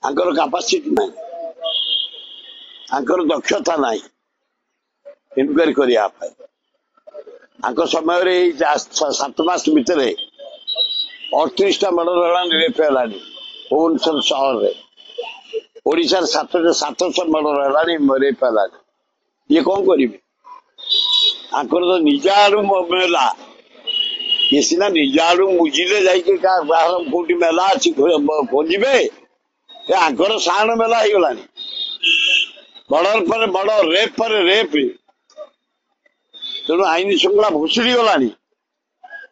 Anchor capacity ना Anchor दक्षता ना इनक्वारी करने समय 7 मास भितर 38टा मर्डर रेप है भुवनेश्वर सहर में ओडिशा 700 मर्डर है रेप है ये कौन करेंगे आंकर तो निज आड़ मेला ये सीना निज आड़ मुझे जाकर कौटी मेला अच्छी खोजे आंकर साण मेला हो गला मर्डर पर मर्डर रेप पर रेप तेणु आईन श्रृंखला भुसुड़ी गला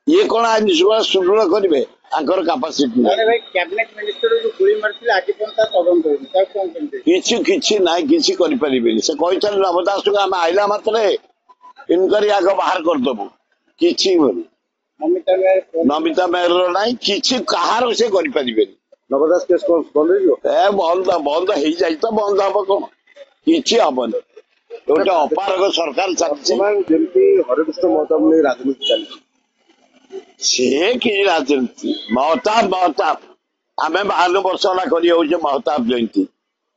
ये कौन आईन श्रृंखला सुदृढ़ करेंगे आंकर कैपेसिटी किसी ना किसी करें से कहते नवदास को आम आईला मात्र इनक्वारी आग बाहर करदेबू कि नमिता मेहर ना कि कहार से करें नवदास केस बंद बंद हो जाए तो बंद हम कौन कि हेनी गोटे अपारग सरकार चलती हरिकृष्ण महताब ने राजनीति चली सी कि राजनीति महताब महताब आम 52 वर्ष है कर महताब जयंती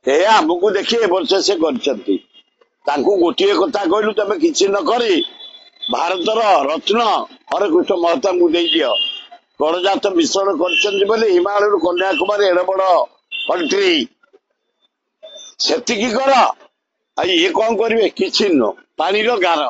ये आमको देखिए वर्ष से गोटे कथा कहलु तुम कि न करी भारतर रत्न हरिकृष्ण महताब को दे दियो गणजात मिश्रण कर हिमालय कन्याकुमारी एड़ बड़ कंट्री से कर ये कौन करेंगे कि पानी गार